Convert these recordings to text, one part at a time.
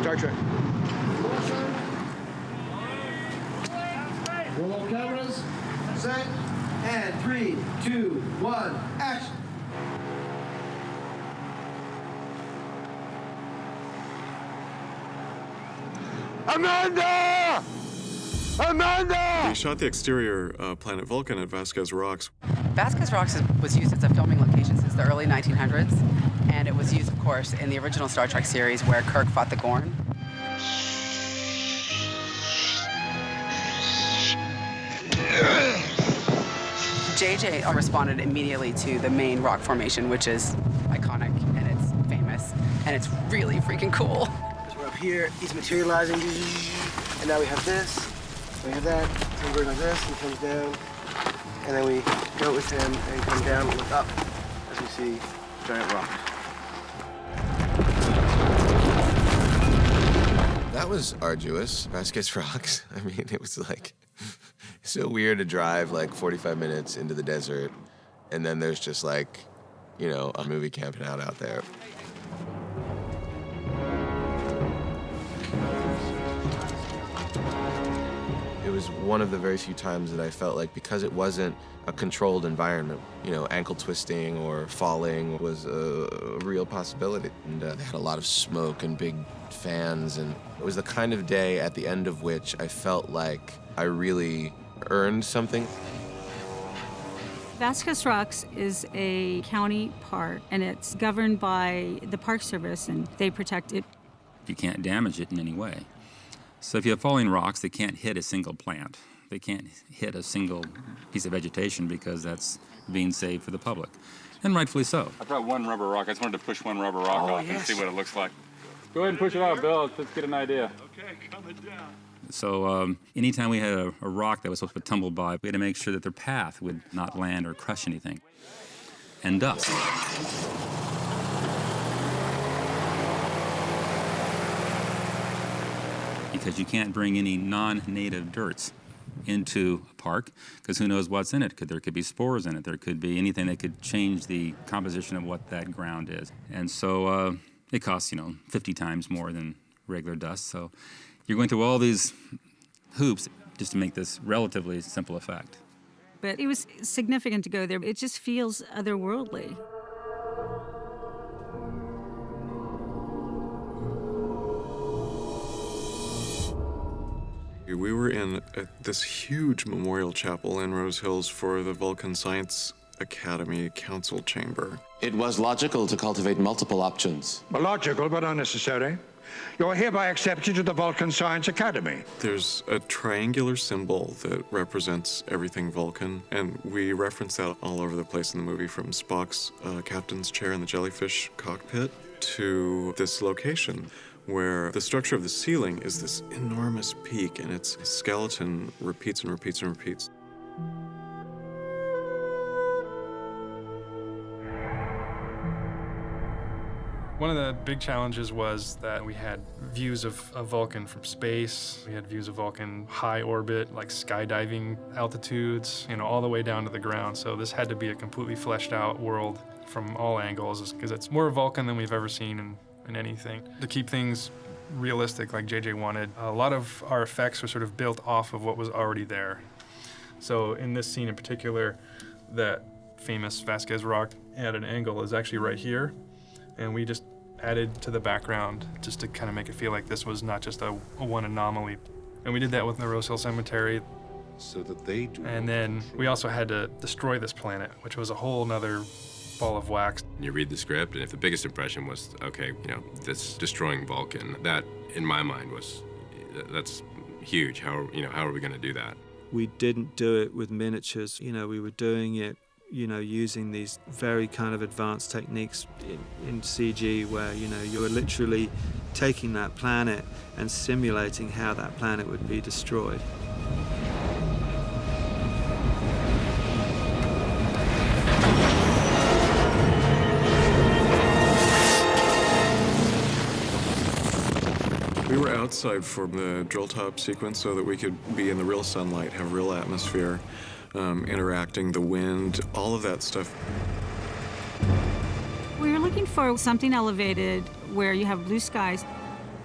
Star Trek. Roll all cameras. Set. And 3, 2, 1, action. Amanda! Amanda! We shot the exterior planet Vulcan at Vasquez Rocks. Vasquez Rocks was used as a filming location since the early 1900s, and it was used, of course, in the original Star Trek series where Kirk fought the Gorn. JJ responded immediately to the main rock formation, which is iconic, and it's famous, and it's really freaking cool. So we're up here, he's materializing, and now we have this, we have that, so he goes like this, and comes down, and then we go with him, and come down and look up as we see giant rocks. That was arduous, Vasquez Rocks. I mean, it was like so weird to drive like 45 minutes into the desert, and then there's just like, you know, a movie camping out there. It was one of the very few times that I felt like, because it wasn't a controlled environment, you know, ankle twisting or falling was a real possibility. And they had a lot of smoke and big fans, and it was the kind of day at the end of which I felt like I really earned something. Vasquez Rocks is a county park, and it's governed by the Park Service, and they protect it. You can't damage it in any way. So if you have falling rocks, they can't hit a single plant. They can't hit a single piece of vegetation because that's being saved for the public, and rightfully so. I brought one rubber rock. I just wanted to push one rubber rock off and see what it looks like. Go ahead and push it out, Bill. Let's get an idea. Okay, coming down. So anytime we had a rock that was supposed to tumble by, we had to make sure that their path would not land or crush anything. And dust. Because you can't bring any non-native dirts into a park, because who knows what's in it. There could be spores in it. There could be anything that could change the composition of what that ground is. And so it costs, 50 times more than regular dust. So you're going through all these hoops just to make this relatively simple effect. But it was significant to go there. It just feels otherworldly. We were in this huge memorial chapel in Rose Hills for the Vulcan Science Academy Council Chamber. It was logical to cultivate multiple options. Logical, but unnecessary. You're hereby accepted to the Vulcan Science Academy. There's a triangular symbol that represents everything Vulcan, and we reference that all over the place in the movie, from Spock's captain's chair in the jellyfish cockpit to this location, where the structure of the ceiling is this enormous peak, and its skeleton repeats and repeats and repeats. One of the big challenges was that we had views of Vulcan from space. We had views of Vulcan high orbit, like skydiving altitudes, all the way down to the ground. So this had to be a completely fleshed out world from all angles, because it's more Vulcan than we've ever seen in anything. To keep things realistic, like JJ wanted, a lot of our effects were sort of built off of what was already there. So in this scene in particular, that famous Vasquez rock at an angle is actually right here. And we just added to the background just to kind of make it feel like this was not just a one anomaly. And we did that with the Rose Hill Cemetery. So that they do. And then we also had to destroy this planet, which was a whole nother ball of wax. You read the script, and if the biggest impression was, okay, this destroying Vulcan, that in my mind that's huge. How are we going to do that? We didn't do it with miniatures. We were doing it using these very kind of advanced techniques in CG, where, you were literally taking that planet and simulating how that planet would be destroyed. We were outside for the drill top sequence so that we could be in the real sunlight, have real atmosphere. Interacting, the wind, all of that stuff. We were looking for something elevated where you have blue skies.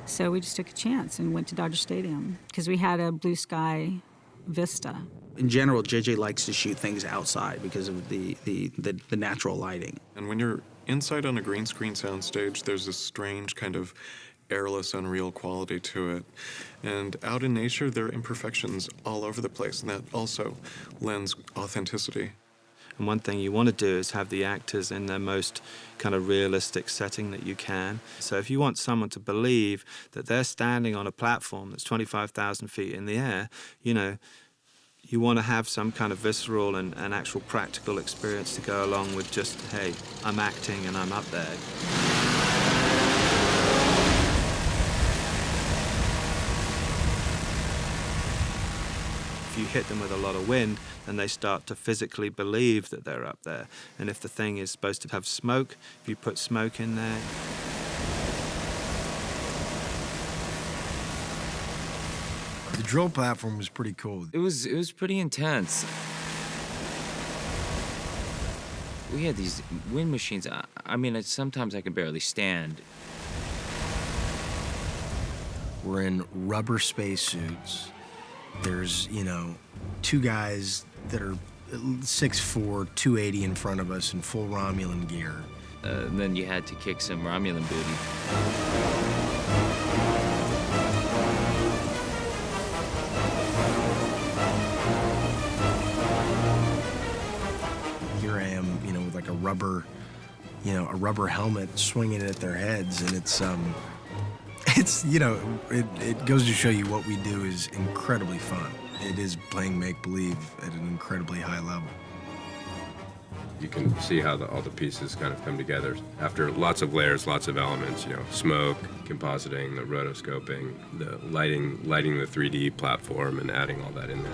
So we just took a chance and went to Dodger Stadium because we had a blue sky vista. In general, JJ likes to shoot things outside because of the natural lighting. And when you're inside on a green screen soundstage, there's this strange kind of airless, unreal quality to it. And out in nature, there are imperfections all over the place, and that also lends authenticity. And one thing you want to do is have the actors in their most kind of realistic setting that you can. So if you want someone to believe that they're standing on a platform that's 25,000 feet in the air, you know, you want to have some kind of visceral and actual practical experience to go along with just, hey, I'm acting and I'm up there. If you hit them with a lot of wind, then they start to physically believe that they're up there. And if the thing is supposed to have smoke, if you put smoke in there. The drill platform was pretty cool. It was pretty intense. We had these wind machines. I mean, sometimes I could barely stand. We're in rubber spacesuits. There's, you know, two guys that are 6'4", 280 in front of us in full Romulan gear. And then you had to kick some Romulan booty. Here I am, you know, with like a rubber helmet swinging it at their heads, and it's, you know, it goes to show you what we do is incredibly fun. It is playing make-believe at an incredibly high level. You can see how all the pieces kind of come together after lots of layers, lots of elements, you know, smoke, compositing, the rotoscoping, the lighting the 3D platform and adding all that in there.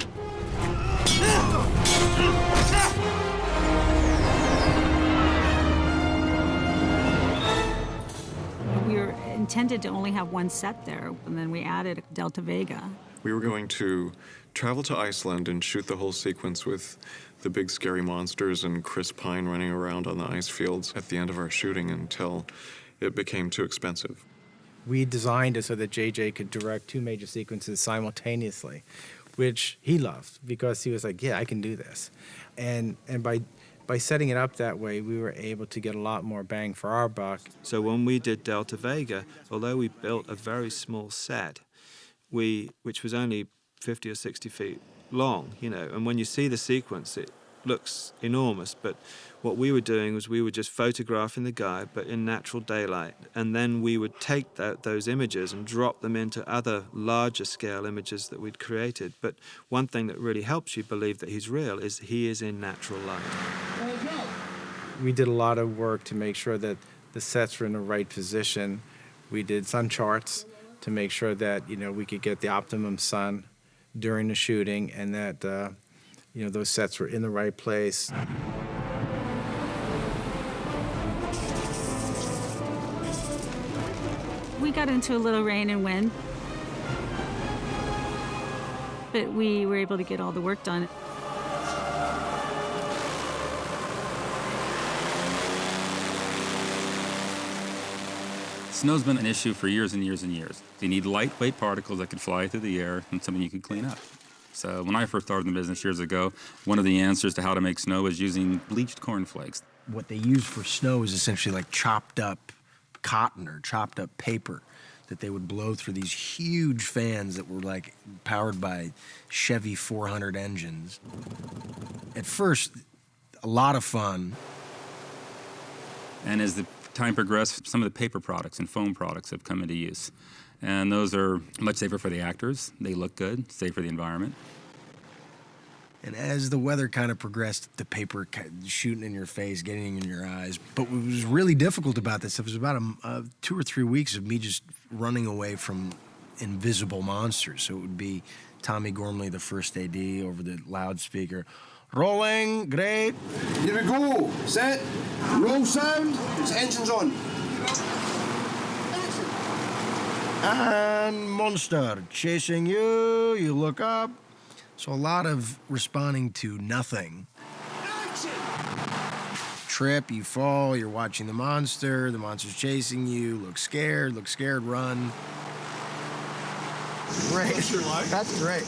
We were intended to only have one set there, and then we added Delta Vega. We were going to travel to Iceland and shoot the whole sequence with the big scary monsters and Chris Pine running around on the ice fields at the end of our shooting until it became too expensive. We designed it so that JJ could direct two major sequences simultaneously, which he loved because he was like, yeah, I can do this. And by setting it up that way, we were able to get a lot more bang for our buck. So when we did Delta Vega, although we built a very small set, which was only 50 or 60 feet long, you know, and when you see the sequence, it looks enormous, but what we were doing was we were just photographing the guy, but in natural daylight, and then we would take those images and drop them into other larger scale images that we'd created. But one thing that really helps you believe that he's real is he is in natural light. We did a lot of work to make sure that the sets were in the right position. We did sun charts to make sure that, you know, we could get the optimum sun during the shooting, and that you know, those sets were in the right place. We got into a little rain and wind, but we were able to get all the work done. Snow's been an issue for years and years and years. You need lightweight particles that could fly through the air and something you could clean up. So when I first started in the business years ago, one of the answers to how to make snow was using bleached cornflakes. What they used for snow is essentially like chopped up cotton or chopped up paper that they would blow through these huge fans that were like powered by Chevy 400 engines. At first, a lot of fun. And as the time progressed, some of the paper products and foam products have come into use. And those are much safer for the actors. They look good, safe for the environment. And as the weather kind of progressed, the paper shooting in your face, getting in your eyes. But what was really difficult about this, it was about 2 or 3 weeks of me just running away from invisible monsters. So it would be Tommy Gormley, the first AD, over the loudspeaker. Rolling, great. Here we go. Set. Roll sound. It's engines on. And monster chasing you. You look up. So a lot of responding to nothing. Action. Trip, you fall, you're watching the monster's chasing you, look scared, run. Great. That's great.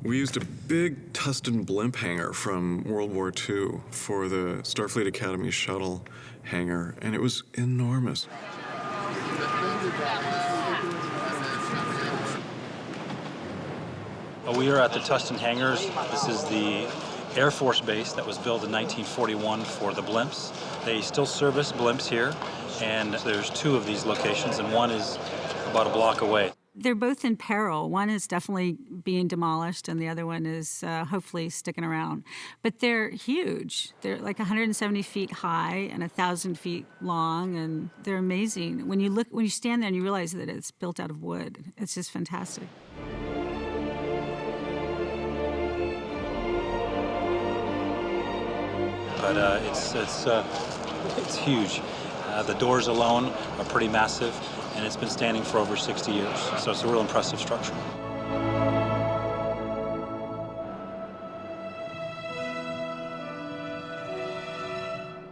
We used a big Tustin blimp hangar from World War II for the Starfleet Academy shuttle hangar, and it was enormous. We are at the Tustin hangars. This is the Air Force base that was built in 1941 for the blimps. They still service blimps here, and there's 2 of these locations, and one is about a block away. They're both in peril. One is definitely being demolished, and the other one is hopefully sticking around. But they're huge. They're like 170 feet high and 1,000 feet long, and they're amazing. When you stand there and you realize that it's built out of wood, it's just fantastic. But it's huge. The doors alone are pretty massive, and it's been standing for over 60 years. So it's a real impressive structure.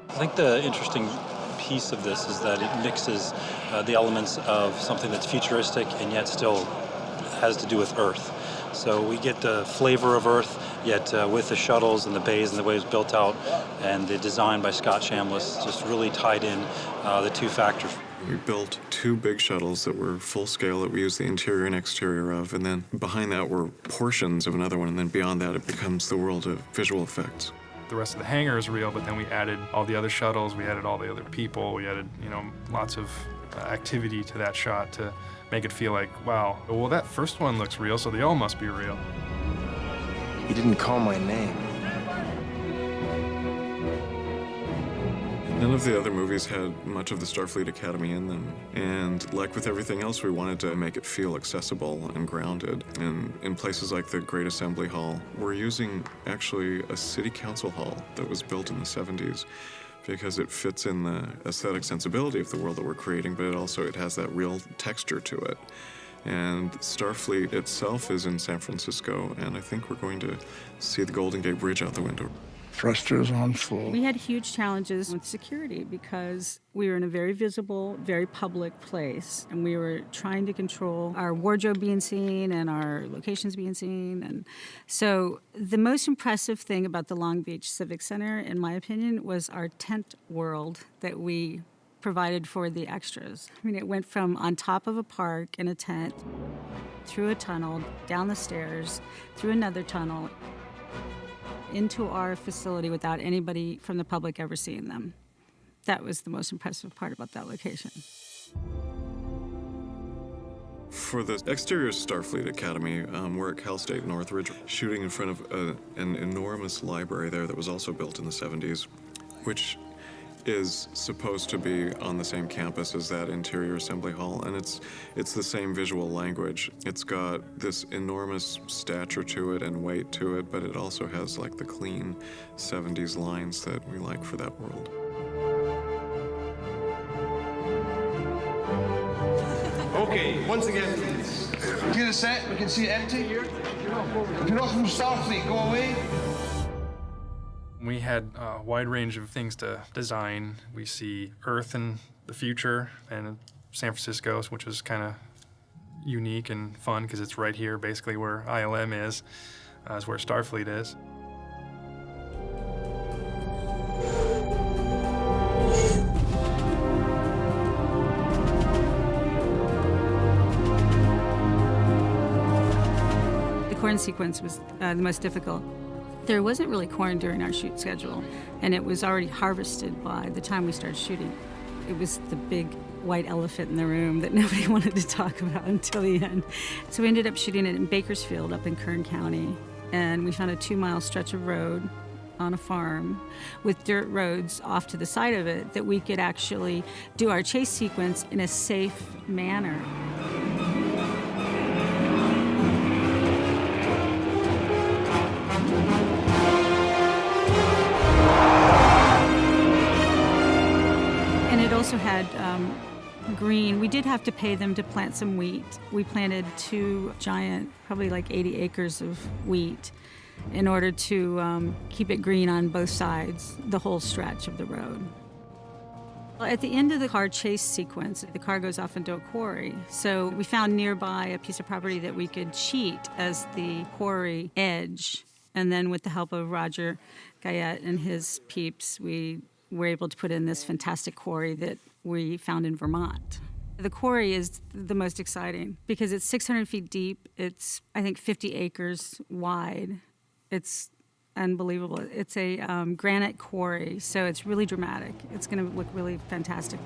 I think the interesting piece of this is that it mixes the elements of something that's futuristic and yet still has to do with Earth. So we get the flavor of Earth, yet with the shuttles and the bays and the way it's built out and the design by Scott Chambliss just really tied in the 2 factors. We built 2 big shuttles that were full scale that we used the interior and exterior of, and then behind that were portions of another one, and then beyond that it becomes the world of visual effects. The rest of the hangar is real, but then we added all the other shuttles, we added all the other people, we added, lots of activity to that shot to make it feel like, wow, well, that first one looks real, so they all must be real. He didn't call my name. None of the other movies had much of the Starfleet Academy in them, and like with everything else, we wanted to make it feel accessible and grounded. And in places like the Great Assembly Hall, we're using actually a city council hall that was built in the 70s because it fits in the aesthetic sensibility of the world that we're creating, but it has that real texture to it. And Starfleet itself is in San Francisco, and I think we're going to see the Golden Gate Bridge out the window. Thrusters on full. We had huge challenges with security because we were in a very visible, very public place, and we were trying to control our wardrobe being seen and our locations being seen. And so the most impressive thing about the Long Beach Civic Center, in my opinion, was our tent world that we provided for the extras. I mean, it went from on top of a park in a tent, through a tunnel, down the stairs, through another tunnel, into our facility without anybody from the public ever seeing them. That was the most impressive part about that location. For the exterior Starfleet Academy, we're at Cal State Northridge, shooting in front of an enormous library there that was also built in the 70s, which is supposed to be on the same campus as that interior assembly hall, and it's the same visual language. It's got this enormous stature to it and weight to it, but it also has like the clean 70s lines that we like for that world. Okay, once again, please. Get a set, we can see it empty. If you're not from Starfleet, go away. We had a wide range of things to design. We see Earth in the future and San Francisco, which was kind of unique and fun because it's right here, basically where ILM is where Starfleet is. The corn sequence was the most difficult. There wasn't really corn during our shoot schedule, and it was already harvested by the time we started shooting. It was the big white elephant in the room that nobody wanted to talk about until the end. So we ended up shooting it in Bakersfield up in Kern County, and we found a 2-mile stretch of road on a farm with dirt roads off to the side of it that we could actually do our chase sequence in a safe manner. Also had green. We did have to pay them to plant some wheat. We planted 2 giant, probably like 80 acres of wheat in order to keep it green on both sides, the whole stretch of the road. At the end of the car chase sequence, the car goes off into a quarry. So we found nearby a piece of property that we could cheat as the quarry edge. And then with the help of Roger Guyette and his peeps, we were able to put in this fantastic quarry that we found in Vermont. The quarry is the most exciting because it's 600 feet deep. It's, I think, 50 acres wide. It's unbelievable. It's a granite quarry, so it's really dramatic. It's going to look really fantastic.